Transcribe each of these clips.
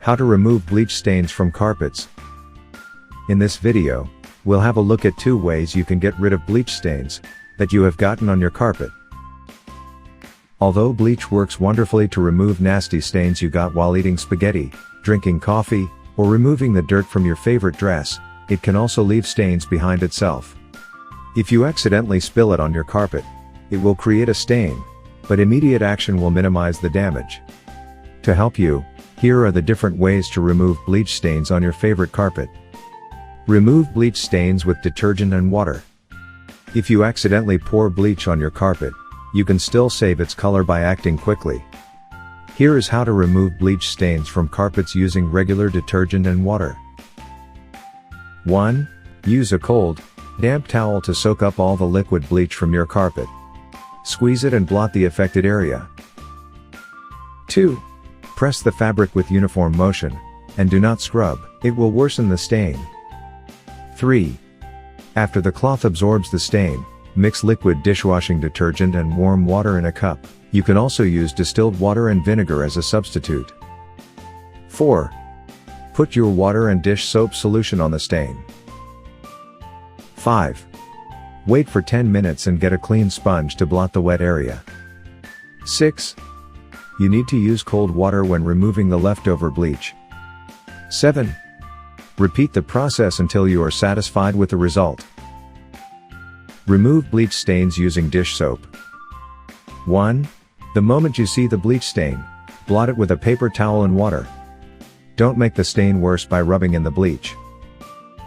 How to remove bleach stains from carpets. In this video, we'll have a look at 2 ways you can get rid of bleach stains that you have gotten on your carpet. Although bleach works wonderfully to remove nasty stains you got while eating spaghetti, drinking coffee, or removing the dirt from your favorite dress, it can also leave stains behind itself. If you accidentally spill it on your carpet, it will create a stain, but immediate action will minimize the damage. To help you, here are the different ways to remove bleach stains on your favorite carpet. Remove bleach stains with detergent and water. If you accidentally pour bleach on your carpet, you can still save its color by acting quickly. Here is how to remove bleach stains from carpets using regular detergent and water. 1. Use a cold, damp towel to soak up all the liquid bleach from your carpet. Squeeze it and blot the affected area. 2. Press the fabric with uniform motion, and do not scrub, it will worsen the stain. 3. After the cloth absorbs the stain, mix liquid dishwashing detergent and warm water in a cup. You can also use distilled water and vinegar as a substitute. 4. Put your water and dish soap solution on the stain. 5. Wait for 10 minutes and get a clean sponge to blot the wet area. 6. You need to use cold water when removing the leftover bleach. 7. Repeat the process until you are satisfied with the result. Remove bleach stains using dish soap. 1. The moment you see the bleach stain, blot it with a paper towel and water. Don't make the stain worse by rubbing in the bleach.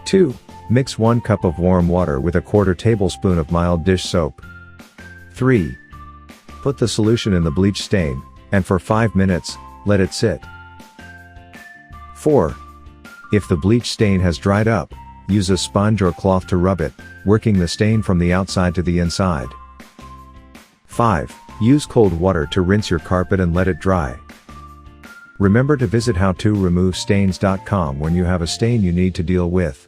2. Mix 1 cup of warm water with a 1/4 tablespoon of mild dish soap. 3. Put the solution in the bleach stain, and for 5 minutes, let it sit. 4. If the bleach stain has dried up, use a sponge or cloth to rub it, working the stain from the outside to the inside. 5. Use cold water to rinse your carpet and let it dry. Remember to visit howtoremovestains.com when you have a stain you need to deal with.